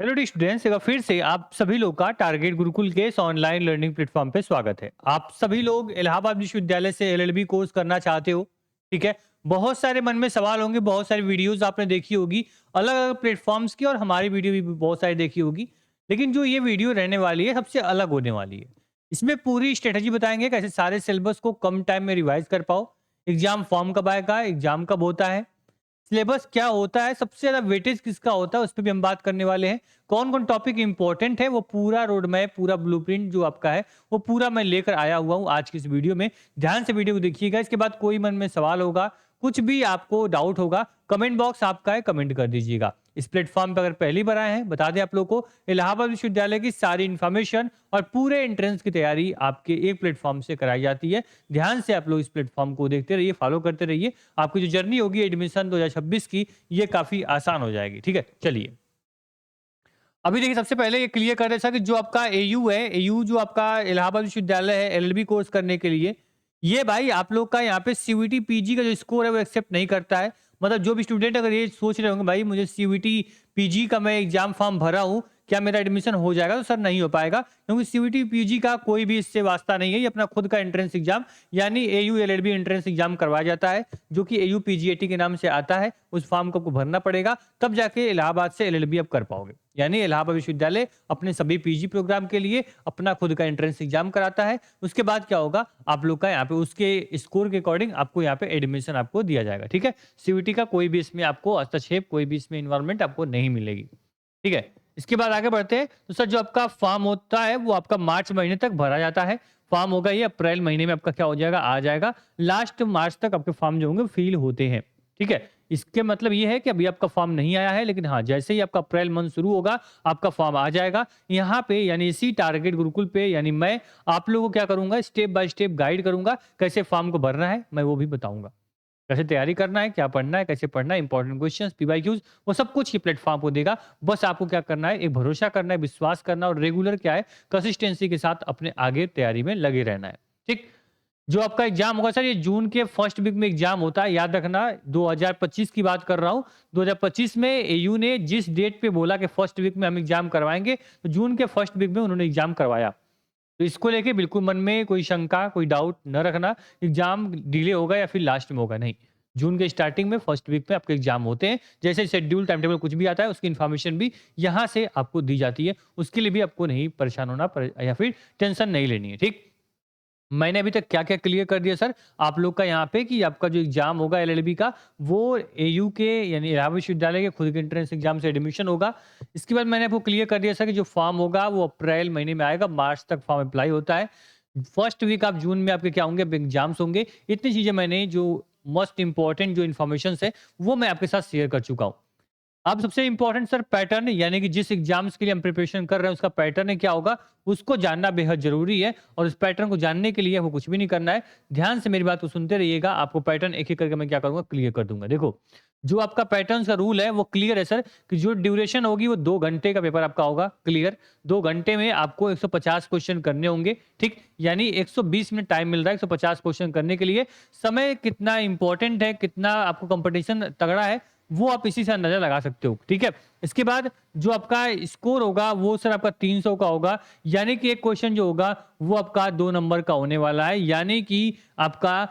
Hello students, एक बार फिर से आप सभी लोग का टारगेट गुरुकुल के इस ऑनलाइन लर्निंग प्लेटफॉर्म पे स्वागत है। आप सभी लोग इलाहाबाद विश्वविद्यालय से एलएलबी कोर्स करना चाहते हो, ठीक है। बहुत सारे मन में सवाल होंगे, बहुत सारी वीडियोस आपने देखी होगी अलग अलग प्लेटफॉर्म्स की, और हमारी वीडियो भी बहुत सारी देखी होगी। लेकिन जो ये वीडियो रहने वाली है सबसे अलग होने वाली है। इसमें पूरी स्ट्रेटेजी बताएंगे कैसे सारे सिलेबस को कम टाइम में रिवाइज कर पाओ, एग्जाम फॉर्म कब आएगा, एग्जाम कब होता है, सिलेबस क्या होता है, सबसे ज्यादा वेटेज किसका होता है, उस पर भी हम बात करने वाले हैं। कौन कौन टॉपिक इंपॉर्टेंट है, वो पूरा रोड मैप, पूरा ब्लूप्रिंट जो आपका है वो पूरा मैं लेकर आया हुआ हूं आज की इस वीडियो में। ध्यान से वीडियो को देखिएगा। इसके बाद कोई मन में सवाल होगा, कुछ भी आपको डाउट होगा, कमेंट बॉक्स आपका है, कमेंट कर दीजिएगा। इस प्लेटफॉर्म पर अगर पहली बार आए हैं, बता दें आप लोग को, इलाहाबाद विश्वविद्यालय की सारी इन्फॉर्मेशन और पूरे एंट्रेंस की तैयारी आपके एक प्लेटफॉर्म से कराई जाती है। ध्यान से आप लोग इस प्लेटफॉर्म को देखते रहिए, फॉलो करते रहिए। आपकी जो जर्नी होगी एडमिशन 2026 की, ये काफी आसान हो जाएगी। ठीक है, चलिए अभी देखिए, सबसे पहले ये क्लियर कर देता कि जो आपका एयू है, एयू जो आपका इलाहाबाद विश्वविद्यालय है एलएलबी कोर्स करने के लिए, ये भाई आप लोग का यहाँ पे सीयूईटी पीजी का जो स्कोर है वो एक्सेप्ट नहीं करता है। मतलब जो भी स्टूडेंट अगर ये सोच रहे होंगे भाई मुझे सीयूईटी पीजी का मैं एग्जाम फॉर्म भरा हूँ, क्या मेरा एडमिशन हो जाएगा, तो सर नहीं हो पाएगा, क्योंकि सीयूईटी पीजी का कोई भी इससे वास्ता नहीं है। ये अपना खुद का एंट्रेंस एग्जाम यानी एयू एलएलबी एंट्रेंस एग्जाम करवाया जाता है, जो कि एयू पीजीएटी के नाम से आता है। उस फॉर्म को आपको भरना पड़ेगा, तब जाके इलाहाबाद से एलएलबी आप कर पाओगे। यानी इलाहाबाद विश्वविद्यालय अपने सभी पीजी प्रोग्राम के लिए अपना खुद का एंट्रेंस एग्जाम कराता है। उसके बाद क्या होगा, आप लोग का यहाँ पे उसके स्कोर के अकॉर्डिंग आपको यहाँ पे एडमिशन आपको दिया जाएगा। ठीक है, सीयूईटी का कोई भी इसमें आपको हस्तक्षेप, कोई भी इसमें इन्वॉल्वमेंट आपको नहीं मिलेगी। ठीक है, इसके बाद आगे बढ़ते हैं। तो सर जो आपका फॉर्म होता है वो आपका मार्च महीने तक भरा जाता है। फॉर्म होगा ये अप्रैल महीने में आपका क्या हो जाएगा, आ जाएगा। लास्ट मार्च तक आपके फॉर्म जो होंगे फिल होते हैं। ठीक है, इसके मतलब ये है कि अभी आपका फॉर्म नहीं आया है, लेकिन हाँ जैसे ही आपका अप्रैल मंथ शुरू होगा आपका फॉर्म आ जाएगा। यहाँ पे यानी इसी टारगेट गुरुकुल पे यानी मैं आप लोगों को क्या करूंगा, स्टेप बाय स्टेप गाइड करूंगा, कैसे फॉर्म को भरना है मैं वो भी बताऊंगा, कैसे तैयारी करना है, क्या पढ़ना है, कैसे पढ़ना है, इंपॉर्टेंट क्वेश्चंस, पीवाईक्यूज, वो सब कुछ ये प्लेटफॉर्म को देगा। बस आपको क्या करना है, एक भरोसा करना है, विश्वास करना, और रेगुलर क्या है, कंसिस्टेंसी के साथ अपने आगे तैयारी में लगे रहना है। ठीक, जो आपका एग्जाम होगा सर, ये जून के फर्स्ट वीक में एग्जाम होता है, याद रखना। 2025 की बात कर रहा हूँ। 2025 में एयू ने जिस डेट पे बोला कि फर्स्ट वीक में हम एग्जाम करवाएंगे, तो जून के फर्स्ट वीक में उन्होंने एग्जाम करवाया। तो इसको लेके बिल्कुल मन में कोई शंका, कोई डाउट न रखना, एग्जाम डिले होगा या फिर लास्ट में होगा, नहीं। जून के स्टार्टिंग में फर्स्ट वीक में आपके एग्जाम होते हैं। जैसे शेड्यूल, टाइम टेबल कुछ भी आता है, उसकी इन्फॉर्मेशन भी यहाँ से आपको दी जाती है। उसके लिए भी आपको नहीं परेशान होना या फिर टेंशन नहीं लेनी है। ठीक, मैंने अभी तक क्या-क्या क्लियर कर दिया सर आप लोग का यहाँ पे, कि आपका जो एग्जाम होगा एलएलबी का, वो एयू के यानी इलाहाबाद विश्वविद्यालय के खुद के एंट्रेंस एग्जाम से एडमिशन होगा। इसके बाद मैंने आपको क्लियर कर दिया सर कि जो फॉर्म होगा वो अप्रैल महीने में आएगा, मार्च तक फॉर्म अप्लाई होता है। फर्स्ट वीक आप जून में आपके क्या होंगे, एग्जाम्स होंगे। इतनी चीजें मैंने जो मोस्ट इंपॉर्टेंट जो इन्फॉर्मेशन है वो मैं आपके साथ शेयर कर चुका हूँ। अब सबसे इंपॉर्टेंट सर पैटर्न, यानी कि जिस एग्जाम्स के लिए हम प्रिपरेशन कर रहे हैं उसका पैटर्न क्या होगा, उसको जानना बेहद जरूरी है। और उस पैटर्न को जानने के लिए वो कुछ भी नहीं करना है। ध्यान से मेरी बात को सुनते रहिएगा, आपको पैटर्न एक एक करके मैं क्या करूंगा, क्लियर कर दूंगा। देखो, जो आपका पैटर्न का रूल है वो क्लियर है सर, कि जो ड्यूरेशन होगी वो 2 घंटे का पेपर आपका होगा। क्लियर, 2 घंटे में आपको 150 क्वेश्चन करने होंगे। ठीक, यानी 120 मिनट टाइम मिल रहा है 150 क्वेश्चन करने के लिए। समय कितना इंपॉर्टेंट है, कितना आपको कंपटीशन तगड़ा है, वो आप इसी से अंदाजा लगा सकते हो। ठीक है, इसके बाद जो आपका स्कोर होगा वो सर आपका 300 का होगा। यानी कि एक क्वेश्चन जो होगा वो आपका 2 नंबर का होने वाला है। यानी कि आपका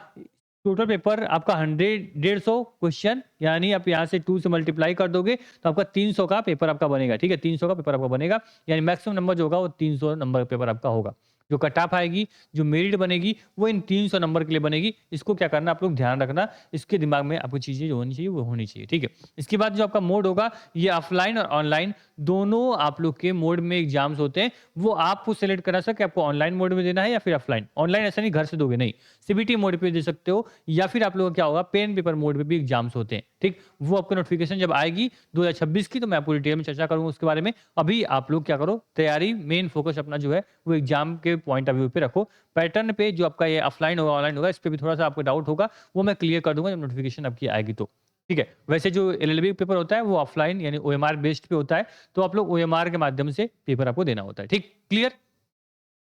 टोटल पेपर आपका 150 क्वेश्चन, यानी आप यहाँ से 2 से मल्टीप्लाई कर दोगे तो आपका 300 का पेपर आपका बनेगा। ठीक है, 300 का पेपर आपका बनेगा, यानी मैक्सिमम नंबर जो होगा वो 300 नंबर पेपर आपका होगा। जो कट ऑफ आएगी, जो मेरिट बनेगी, वो इन 300 नंबर के लिए बनेगी। इसको क्या करना, आप लोग ध्यान रखना, इसके दिमाग में आपको चीजें जो होनी चाहिए वो होनी चाहिए। ठीक है, इसके बाद जो आपका मोड होगा, ये ऑफलाइन और ऑनलाइन दोनों आप लोग के मोड में एग्जाम्स होते हैं। वो आपको सेलेक्ट करा सके आपको ऑनलाइन मोड में देना है या फिर ऑफलाइन। ऑनलाइन ऐसा नहीं घर से दोगे, नहीं, सीबीटी मोड पे दे सकते हो, या फिर आप लोगों का क्या होगा, पेन पेपर मोड पे भी एग्जाम्स होते हैं। ठीक, वो आपको नोटिफिकेशन जब आएगी 2026 की, तो मैं आपको डिटेल में चर्चा करूंगा उसके बारे में। अभी आप लोग क्या करो, तैयारी, मेन फोकस अपना जो है वो एग्जाम के पॉइंट ऑफ व्यू पे रखो। पैटर्न पे जो आपका ये ऑफलाइन होगा ऑनलाइन होगा, इस पे भी थोड़ा सा आपको डाउट होगा, वो मैं क्लियर कर दूंगा जब नोटिफिकेशन आपकी आएगी तो। ठीक है, वैसे जो एलएलबी पेपर होता है वो ऑफलाइन यानी ओएमआर बेस्ड पे होता है, तो आप लोग ओएमआर के माध्यम से पेपर आपको देना होता है। ठीक, क्लियर।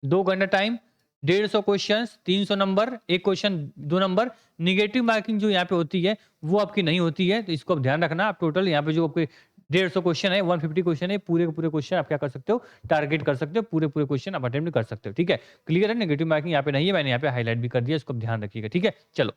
2 घंटा टाइम, 150 क्वेश्चंस, 300 नंबर, एक क्वेश्चन 2 नंबर। निगेटिव मार्किंग जो यहाँ पे होती है वो आपकी नहीं होती है, तो इसको आप ध्यान रखना। आप टोटल यहाँ पे जो आपके 150 क्वेश्चन है, 150 क्वेश्चन है, पूरे के पूरे क्वेश्चन आप क्या कर सकते हो, टारगेट कर सकते हो, पूरे-पूरे क्वेश्चन आप अटेम्प्ट कर सकते हो, ठीक है? क्लियर है? नेगेटिव मार्किंग यहाँ पे नहीं है, मैंने यहाँ पे हाइलाइट भी कर दिया, इसको ध्यान रखिएगा, ठीक है? चलो।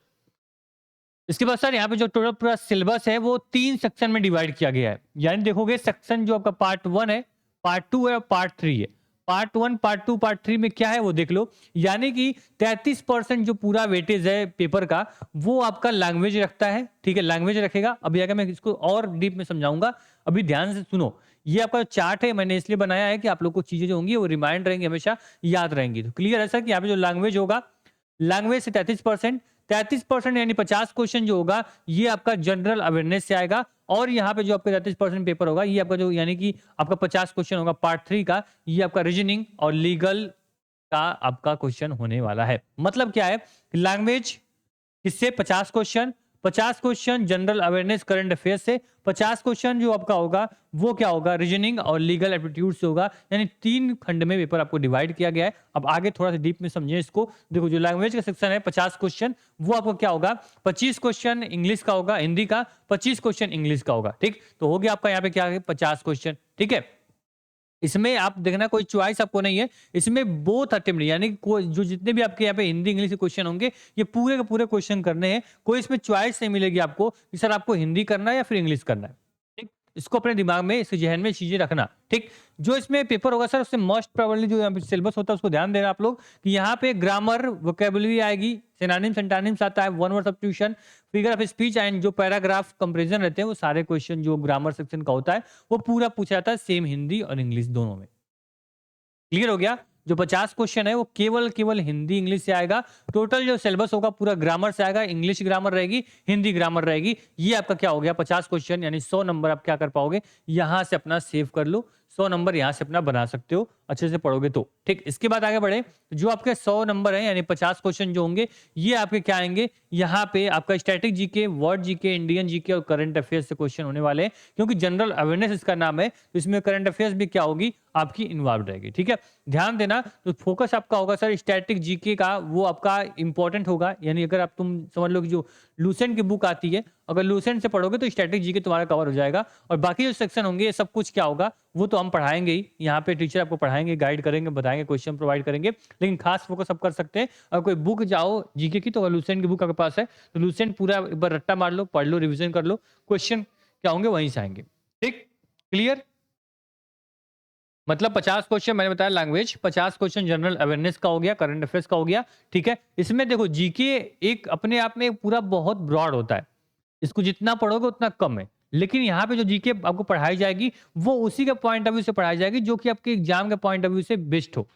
इसके बाद सर यहाँ पे जो टोटल पूरा सिलेबस है वो 3 सेक्शन में डिवाइड किया गया है। यानी देखोगे सेक्शन जो आपका पार्ट 1 है, पार्ट 2 है और पार्ट 3 है। पार्ट 1, पार्ट 2, पार्ट 3 में क्या है वो देख लो। यानी कि 33% जो पूरा वेटेज है पेपर का वो आपका लैंग्वेज रखता है, ठीक है? लैंग्वेज रखेगा। अभी आगे मैं इसको और डीप में समझाऊंगा। अभी ध्यान से सुनो। ये आपका चार्ट है, मैंने इसलिए बनाया है कि आप लोग को चीजें जो होंगी वो रिमाइंड रहेंगी, हमेशा याद रहेंगी। तो क्लियर है सर कि यहाँ पे जो लैंग्वेज होगा, लैंग्वेज से 33%, 33% यानी 50 क्वेश्चन जो होगा ये आपका जनरल अवेयरनेस से आएगा। और यहाँ पे जो आपका 33% पेपर होगा ये आपका जो यानी कि आपका 50 क्वेश्चन होगा पार्ट 3 का, ये आपका रीजनिंग और लीगल का आपका क्वेश्चन होने वाला है। मतलब क्या है, लैंग्वेज किससे 50 question, 50 question general awareness current affairs से, 50 क्वेश्चन जो आपका होगा वो क्या होगा, रीजनिंग और लीगल एप्टीट्यूड से होगा। यानी 3 खंड में पेपर आपको डिवाइड किया गया है। अब आगे थोड़ा सा डीप में समझिए इसको। देखो जो लैंग्वेज का सेक्शन है 50 क्वेश्चन, वो आपको क्या होगा, 25 क्वेश्चन इंग्लिश का होगा, हिंदी का, 25 क्वेश्चन इंग्लिश का होगा, ठीक? तो हो गया आपका यहाँ पे क्या है, 50 क्वेश्चन, ठीक है? इसमें आप देखना कोई चॉइस आपको नहीं है, इसमें बोथ अटेम्प्ट यानी कोई जो जितने भी आपके यहाँ पे हिंदी इंग्लिश के क्वेश्चन होंगे ये पूरे के पूरे क्वेश्चन करने हैं। कोई इसमें चॉइस नहीं मिलेगी आपको कि सर आपको हिंदी करना है या फिर इंग्लिश करना है, ठीक? इसको अपने दिमाग में, इस जहन में चीजें रखना, ठीक? जो इसमें पेपर होगा सर उससे मोस्ट प्रोबेबली जो यहाँ पे सिलेबस होता है उसको ध्यान देना आप लोग कि यहाँ पे ग्रामर, वोकेबुलरी आएगी, सिनोनिम्स एंटोनिम्स आता है, one word substitution, figure of speech and जो पैराग्राफ कंपैरिजन रहते हैं वो सारे क्वेश्चन जो ग्रामर सेक्शन का होता है वो पूरा पूछा जाता है, सेम हिंदी और इंग्लिश दोनों में। क्लियर हो गया? जो 50 क्वेश्चन है वो केवल केवल हिंदी इंग्लिश से आएगा। टोटल जो सिलेबस होगा पूरा ग्रामर से आएगा, इंग्लिश ग्रामर रहेगी, हिंदी ग्रामर रहेगी। ये आपका क्या हो गया, 50 क्वेश्चन यानी 100 नंबर आप क्या कर पाओगे, यहां से अपना सेव कर लो। 100 नंबर यहां से अपना बना सकते हो अच्छे से पढ़ोगे तो, ठीक? इसके बाद आगे बढ़े। जो आपके 100 नंबर है यानी 50 क्वेश्चन जो होंगे ये आपके क्या आएंगे, यहाँ पे आपका static GK, word GK, Indian GK और करंट अफेयर्स से क्वेश्चन होने वाले हैं। क्योंकि जनरल अवेयरनेस इसका नाम है तो इसमें करंट अफेयर्स भी क्या होगी, आपकी इन्वॉल्व रहेगी, ठीक है? ध्यान देना। तो फोकस आपका होगा सर स्टैटिक जीके का, वो आपका इंपॉर्टेंट होगा। यानी अगर आप तुम समझ लो कि जो लूसेंट की बुक आती है, अगर लूसेंट से पढ़ोगे तो स्टैटिक जीके तुम्हारा कवर हो जाएगा। और बाकी जो सेक्शन होंगे ये सब कुछ क्या होगा वो तो हम पढ़ाएंगे ही, यहाँ पे टीचर आपको पढ़ाएंगे, गाइड करेंगे, बताएंगे, क्वेश्चन प्रोवाइड करेंगे। लेकिन खास फोकस आप कर सकते हैं। अगर कोई बुक जाओ जीके की तो लूसेंट की बुक आपके पास है तो लूसेंट पूरा एक बार रट्टा मार लो, पढ़ लो, रिविजन कर लो, क्वेश्चन क्या होंगे वहीं से आएंगे, ठीक? क्लियर? मतलब 50 क्वेश्चन मैंने बताया लैंग्वेज, 50 क्वेश्चन जनरल अवेयरनेस का हो गया, करंट अफेयर्स का हो गया, ठीक है? इसमें देखो जीके एक अपने आप में पूरा बहुत ब्रॉड होता है, इसको जितना पढ़ोगे उतना कम है। लेकिन यहाँ पे जो जीके आपको पढ़ाई जाएगी वो उसी के पॉइंट ऑफ व्यू से पढ़ाई जाएगी जो कि आपके एग्जाम के पॉइंट ऑफ व्यू से बेस्ट हो,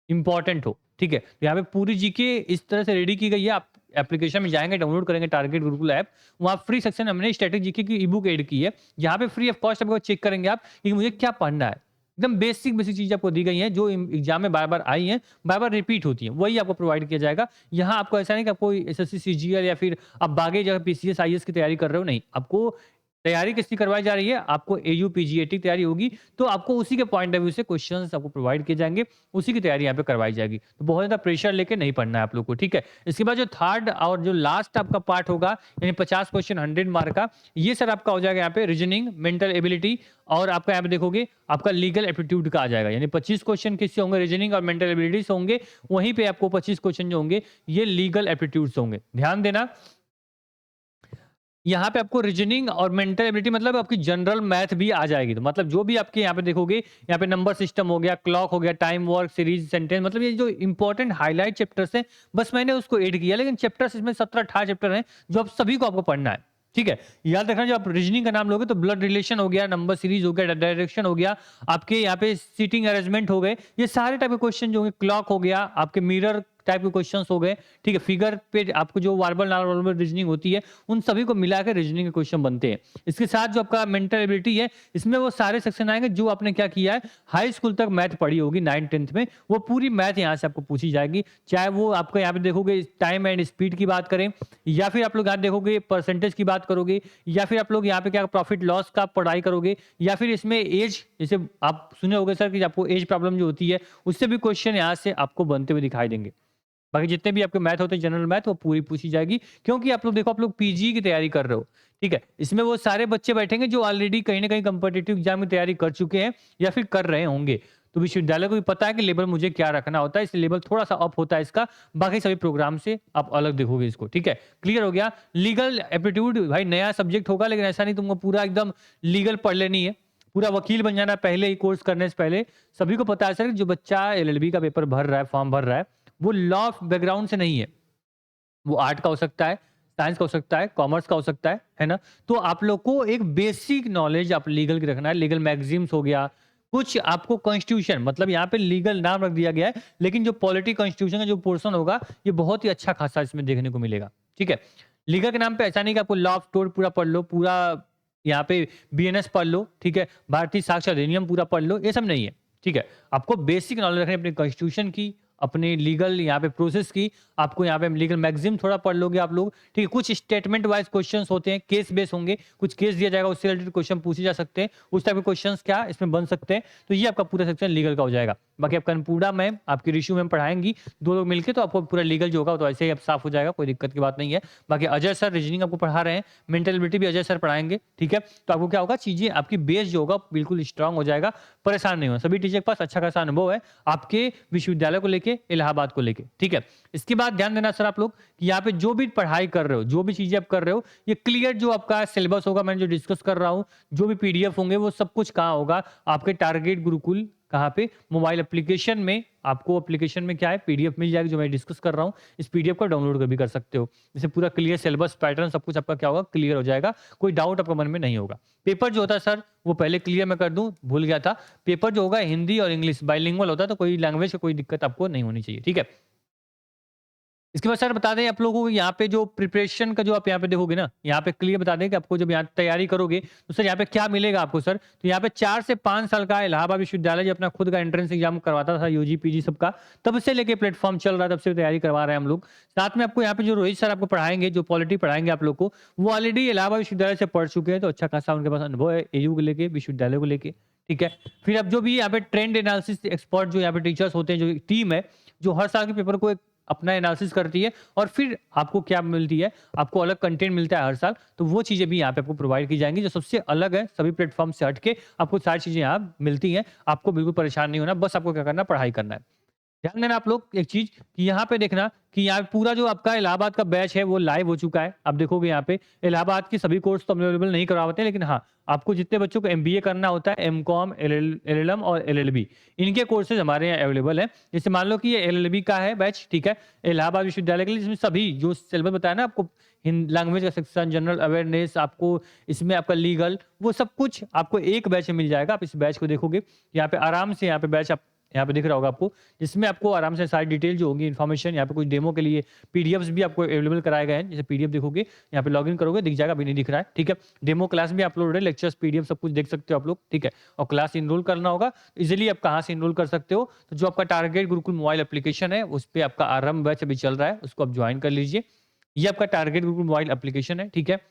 इंपॉर्टेंट हो, ठीक है? तो यहाँ पे पूरी जीके इस तरह से रेडी की गई है। आप एप्लीकेशन में जाएंगे, डाउनलोड करेंगे टारगेट गुरुकुल ऐप, वहाँ फ्री सेक्शन में हमने स्टैटिक जीके की ई बुक ऐड की है। यहाँ पे फ्री ऑफ कॉस्ट आपको चेक करेंगे आप कि मुझे क्या पढ़ना है। एकदम बेसिक बेसिक चीज़ आपको दी गई है जो एग्जाम में बार-बार आई हैं, बार-बार रिपीट होती हैं, वही आपको प्रोवाइड किया जाएगा। यहाँ आपको ऐसा नहीं कि आपको एसएससी, सीजीएल या फिर आप बाकी जगह पीसीएस, आईएएस की तैयारी कर रहे हो, नहीं। आपको तैयारी किसकी करवाई जा रही है, आपको एयू पीजीएटी की तैयारी होगी तो आपको उसी के पॉइंट ऑफ व्यू से क्वेश्चंस आपको प्रोवाइड किए जाएंगे, उसी की तैयारी यहाँ पे करवाई जाएगी। तो बहुत ज़्यादा प्रेशर लेके नहीं पढ़ना है आप लोग को, ठीक है? इसके बाद जो थर्ड और जो लास्ट आपका पार्ट होगा यानी 50 क्वेश्चन 100 मार्क का, ये सर आपका हो जाएगा यहाँ पे रीजनिंग, मेंटल एबिलिटी और आपका यहाँ पे देखोगे आपका लीगल एप्टीट्यूड का आ जाएगा। यानी 25 क्वेश्चन किससे होंगे, रीजनिंग और मेंटल एबिलिटी से होंगे। वहीं पे आपको 25 क्वेश्चन जो होंगे ये लीगल एप्टीट्यूड से होंगे। ध्यान देना, यहाँ पे आपको रीजनिंग और मेंटल एबिलिटी मतलब आपकी जनरल मैथ भी आ जाएगी। तो मतलब जो भी आपके यहाँ पे देखोगे, यहाँ पे नंबर सिस्टम हो गया, क्लॉक हो गया, टाइम, वर्क, सीरीज, सेंटेंस, मतलब ये जो इंपॉर्टेंट हाईलाइट चैप्टर्स हैं बस मैंने उसको ऐड किया। लेकिन चैप्टर्स इसमें 17-18 चैप्टर हैं जो आप सभी को आपको पढ़ना है, ठीक है? याद रखना, जब आप रीजनिंग का नाम लोगे तो ब्लड रिलेशन हो गया, नंबर सीरीज हो गया, डायरेक्शन हो गया, आपके यहाँ पे सीटिंग अरेंजमेंट हो गए, ये सारे टाइप के क्वेश्चन जो होंगे, क्लॉक हो गया, आपके मिरर टाइप के क्वेश्चंस हो गए, ठीक है? फिगर पे आपको जो वार्बल नॉन वार्बल रीजनिंग होती है उन सभी को मिलाकर रीजनिंग के क्वेश्चन बनते हैं। इसके साथ जो आपका मेंटल एबिलिटी है इसमें वो सारे सेक्शन आएंगे जो आपने क्या किया है, हाई स्कूल तक मैथ पढ़ी होगी 9th-10th में, वो पूरी मैथ यहाँ से आपको पूछी जाएगी। चाहे वो आपको यहाँ पे देखोगे टाइम एंड स्पीड की बात करें, या फिर आप लोग यहाँ देखोगे परसेंटेज की बात करोगे, या फिर आप लोग यहाँ पे क्या प्रॉफिट लॉस का पढ़ाई करोगे, या फिर इसमें एज, जैसे आप सुने होंगे सर कि आपको एज प्रॉब्लम जो होती है उससे भी क्वेश्चन यहाँ से आपको बनते हुए दिखाई देंगे। बाकी जितने भी आपके मैथ होते हैं जनरल मैथ वो पूरी पूछी जाएगी। क्योंकि आप लोग देखो, आप लोग पीजी की तैयारी कर रहे हो, ठीक है? इसमें वो सारे बच्चे बैठेंगे जो ऑलरेडी कहीं न कहीं कॉम्पिटिटिव एग्ज़ाम की तैयारी कर चुके हैं या फिर कर रहे होंगे। तो विश्वविद्यालय को भी पता है कि लेवल मुझे क्या रखना होता है, इसलिए लेवल थोड़ा-सा अप होता है इसका, बाकी सभी प्रोग्राम से आप अलग देखोगे इसको, ठीक है? क्लियर हो गया? लीगल एप्टीट्यूड भाई नया सब्जेक्ट होगा लेकिन ऐसा नहीं तुमको पूरा एकदम लीगल पढ़ लेनी है, पूरा वकील बन जाना है पहले ही कोर्स करने से पहले। सभी को पता है सर जो बच्चा एलएलबी का पेपर भर रहा है, फॉर्म भर रहा है, वो लॉ बैकग्राउंड से नहीं है। वो आर्ट का हो सकता है, साइंस का हो सकता है, कॉमर्स का हो सकता है ना? तो आप लोग को एक बेसिक नॉलेज आप लीगल की रखना है, लीगल मैगज़ीन्स हो गया, कुछ आपको कॉन्स्टिट्यूशन मतलब यहाँ पे लीगल नाम रख दिया गया है, लेकिन जो पॉलिटी कॉन्स्टिट्यूशन का जो पोर्शन होगा, ये बहुत ही अच्छा खासा इसमें देखने को मिलेगा, ठीक है? लीगल के नाम पे ऐसा नहीं कि आपको लॉ ऑफ टोर्ट पूरा पढ़ लो, पूरा यहाँ पे बीएनएस पढ़ लो, ठीक है? भारतीय साक्ष्य अधिनियम पूरा पढ़ लो, ये सब नहीं है, ठीक है? आपको बेसिक नॉलेज रखनी है अपने कॉन्स्टिट्यूशन की, अपने लीगल यहाँ पे प्रोसेस की, आपको यहाँ पे लीगल मैगज़ीन थोड़ा पढ़ लोगे आप लोग, ठीक है? कुछ स्टेटमेंट वाइज़ क्वेश्चंस होते हैं, केस बेस होंगे, कुछ केस दिया जाएगा, उससे रिलेटेड क्वेश्चन पूछे जा सकते हैं, उस टाइप के क्वेश्चंस क्या इसमें बन सकते हैं, तो ये आपका पूरा सेक्शन लीगल का हो जाएगा। बाकी आपका अनुपूर्णा मैम, आपकी ऋषु मैम पढ़ाएँगी, 2 लोग मिलके तो आपको पूरा लीगल जो होगा तो ऐसे ही अब साफ हो जाएगा, कोई दिक्कत की बात नहीं है। बाकी अजय सर रीजनिंग आपको पढ़ा रहे हैं, मेंटल एबिलिटी भी अजय सर पढ़ाएँगे, ठीक है? तो आपको क्या होगा चीज़ें आपकी बेस जो होगा बिल्कुल स्ट्रॉन्ग हो जाएगा, परेशान नहीं होना। सभी टीचर के पास अच्छा खासा अनुभव है, आपके विश्वविद्यालय को लेके, इलाहाबाद को लेके, ठीक है? इसके बाद ध्यान देना सर आप लोग कि यहाँ पे जो भी पढ़ाई कर रहे हो, जो भी चीज़ें आप कर रहे हो, ये क्लियर जो आपका सिलेबस होगा, मैंने जो डिस्कस कर रहा हूँ, जो भी पीडीएफ होंगे, वो सब कुछ कहाँ होगा? आपके टारगेट गुरुकुल कहाँ पे? मोबाइल एप्लीकेशन में आपको एप्लीकेशन में क्या है? पीडीएफ मिल जाएगी जो मैं डिस्कस कर रहा हूँ। इस पीडीएफ को डाउनलोड कर भी कर सकते हो। इससे पूरा क्लियर सिलेबस, पैटर्न सब कुछ आपका क्या होगा? क्लियर हो जाएगा। कोई डाउट आपके मन में नहीं होगा। पेपर जो होता है सर, वो पहले क्लियर मैं कर दूँ, भूल गया था। पेपर जो होगा हिंदी और इंग्लिश बाइलिंगुअल होता है, तो कोई लैंग्वेज का कोई दिक्कत आपको नहीं होनी चाहिए, ठीक है? इसके बाद सर बता दें आप लोगों को यहाँ पे जो प्रिपरेशन का जो आप यहाँ पे देखोगे ना, यहाँ पे क्लियर बता दें कि आपको जब यहाँ तैयारी करोगे, तो सर यहाँ पे क्या मिलेगा आपको सर? तो यहाँ पे 4 से 5 साल का इलाहाबाद विश्वविद्यालय जो अपना खुद का एंट्रेंस एग्जाम करवाता था यूजी, पीजी सबका, तब से लेके प्लेटफॉर्म चल रहा है, तब से तैयारी करवा रहे हैं हम लोग। साथ में आपको यहाँ पे जो रोहित सर आपको पढ़ाएँगे, जो पॉलिटी पढ़ाएँगे आप लोग को, वो ऑलरेडी इलाहाबाद विश्वविद्यालय से पढ़ चुके हैं, तो अच्छा खासा उनके पास अनुभव है एयू को लेके, विश्वविद्यालय को लेके, ठीक है? फिर अब जो भी यहाँ पे ट्रेंड एनालिसिस एक्सपर्ट जो यहाँ पे टीचर्स होते हैं, जो टीम है, जो हर साल के पेपर को एक अपना एनालिसिस करती है और फिर आपको क्या मिलती है, आपको अलग कंटेंट मिलता है हर साल, तो वो चीज़ें भी यहाँ पे आपको प्रोवाइड की जाएँगी, जो सबसे अलग है, सभी प्लेटफ़ॉर्म से हट के आपको सारी चीज़ें यहाँ मिलती हैं। आपको बिल्कुल परेशान नहीं होना, बस आपको क्या करना है, पढ़ाई करना है। ध्यान देना आप लोग एक चीज़ कि यहाँ पे देखना कि यहाँ पूरा जो आपका इलाहाबाद का बैच है वो लाइव हो चुका है। आप देखोगे यहाँ पे इलाहाबाद के सभी कोर्स तो अवेलेबल नहीं करवाते हैं, लेकिन हाँ, आपको जितने बच्चों को एमबीए करना होता है, एमकॉम, एलएलएम और एलएलबी, इनके कोर्सेज़ हमारे यहाँ अवेलेबल हैं। जैसे मान लो कि ये एलएलबी का है बैच, ठीक है? इलाहाबाद विश्वविद्यालय के लिए जिसमें सभी जो सिलेबस बताया ना आपको, हिंद लैंग्वेज का सेक्शन, जनरल अवेयरनेस, आपको इसमें आपका लीगल, वो सब कुछ आपको एक बैच में मिल जाएगा। आप इस बैच को देखोगे, यहाँ पे आराम से यहाँ पे बैच आप यहाँ पे दिख रहा होगा आपको, जिसमें आपको आराम से सारी डिटेल जो होगी इन्फॉर्मेशन, यहाँ पे कुछ डेमो के लिए पीडीएफ्स भी आपको अवेलेबल कराए गए हैं। जैसे पीडीएफ देखोगे, यहाँ पे लॉगिन करोगे दिख जाएगा, अभी नहीं दिख रहा है, ठीक है? डेमो क्लास भी अपलोड है, लेक्चर्स, पीडीएफ सब कुछ देख सकते हो आप लोग, ठीक है? और क्लास इनरोल करना होगा, इजीली आप कहाँ से इनरोल कर सकते हो, तो जो आपका टारगेट गुरुकुल मोबाइल एप्लीकेशन है, उस पे आपका आरंभ बैच अभी चल रहा है, उसको आप ज्वाइन कर लीजिए। ये आपका टारगेट गुरुकुल मोबाइल एप्लीकेशन है, ठीक है?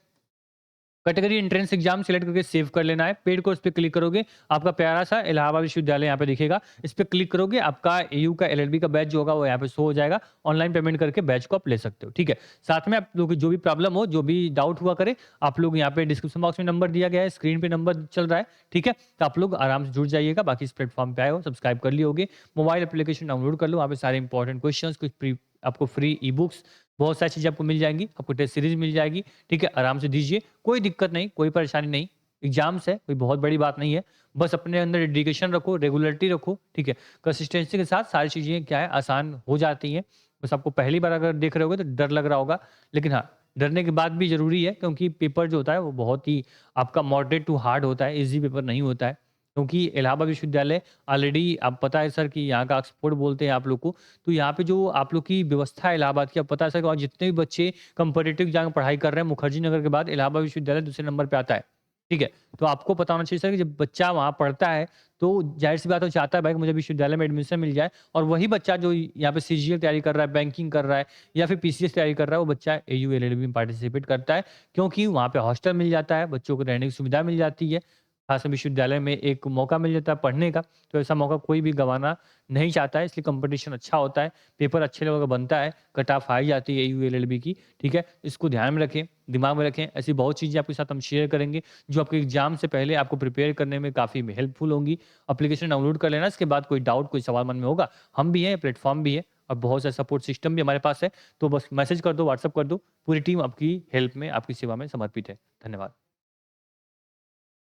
कैटेगरी एंट्रेंस एग्जाम सिलेक्ट करके सेव कर लेना है। पेड कोर्स पे क्लिक करोगे, आपका प्यारा सा इलाहाबाद विश्वविद्यालय यहाँ पे दिखेगा। इस पे क्लिक करोगे, आपका एयू का एलएलबी का बैच जो होगा वो यहाँ पे शो हो जाएगा। ऑनलाइन पेमेंट करके बैच को आप ले सकते हो, ठीक है? साथ में आप लोग की जो भी प्रॉब्लम हो, जो भी डाउट हुआ करे, आप लोग यहाँ पे डिस्क्रिप्शन बॉक्स में नंबर दिया गया है, स्क्रीन पे नंबर चल रहा है, ठीक है? तो आप लोग आराम से जुड़ जाइएगा। बाकी इस प्लेटफॉर्म पे आए हो, सब्सक्राइब कर लिए होगे, मोबाइल एप्लीकेशन डाउनलोड कर लो, वहाँ पे सारे इंपॉर्टेंट क्वेश्चंस, कुछ आपको फ्री ई बुक्स, बहुत सारी चीज़ें आपको मिल जाएँगी, आपको टेस्ट सीरीज़ मिल जाएगी, ठीक है? आराम से दीजिए, कोई दिक्कत नहीं, कोई परेशानी नहीं। एग्ज़ाम्स है, कोई बहुत बड़ी बात नहीं है। बस अपने अंदर डेडिकेशन रखो, रेगुलरिटी रखो, ठीक है? कंसिस्टेंसी के साथ सारी चीज़ें क्या है आसान हो जाती हैं। बस आपको पहली बार अगर देख रहे होगे तो डर लग रहा होगा, लेकिन हाँ, डरने के बाद भी ज़रूरी है क्योंकि पेपर जो होता है वो बहुत ही आपका मॉडरेट टू हार्ड होता है, ईज़ी पेपर नहीं होता है। क्योंकि इलाहाबाद विश्वविद्यालय ऑलरेडी आप पता है सर कि यहाँ का ऑक्सफोर्ड बोलते हैं आप लोग को, तो यहाँ पे जो आप लोग की व्यवस्था है इलाहाबाद की, अब पता है सर, और जितने भी बच्चे कॉम्पिटिटिव एग्जाम में पढ़ाई कर रहे हैं, मुखर्जी नगर के बाद इलाहाबाद विश्वविद्यालय दूसरे नंबर पे आता है, ठीक है? तो आपको पता होना चाहिए सर कि जब बच्चा वहाँ पढ़ता है, तो ज़ाहिर-सी बात है वो चाहता है भाई कि मुझे विश्वविद्यालय में एडमिशन मिल जाए, और वही बच्चा जो यहाँ पे सीजीएल तैयारी कर रहा है, बैंकिंग कर रहा है या फिर पीसीएस तैयारी कर रहा है, वो बच्चा एयू, एलएलबी में पार्टिसिपेट करता है, क्योंकि वहाँ पे हॉस्टल मिल जाता है, बच्चों को रहने की सुविधा मिल जाती है। खास में विश्वविद्यालय में एक मौका मिल जाता है पढ़ने का, तो ऐसा मौका कोई भी गँवाना नहीं चाहता है, इसलिए कॉम्पिटिशन अच्छा होता है, पेपर अच्छे लेवल का बनता है, कट ऑफ हाई जाती है यूयू एलएलबी की, ठीक है? इसको ध्यान में रखें, दिमाग में रखें, ऐसी बहुत चीज़ें आपके साथ हम शेयर करेंगे, जो आपके एग्ज़ाम से पहले आपको प्रिपेयर करने में काफ़ी हेल्पफुल होंगी। एप्लीकेशन डाउनलोड कर लेना, इसके बाद कोई डाउट, कोई सवाल मन में होगा, हम भी हैं, प्लेटफ़ॉर्म भी है और बहुत सारे सपोर्ट सिस्टम भी हमारे पास है, तो बस मैसेज कर दो, व्हाट्सएप कर दो, पूरी टीम आपकी हेल्प में, आपकी सेवा में समर्पित है। धन्यवाद।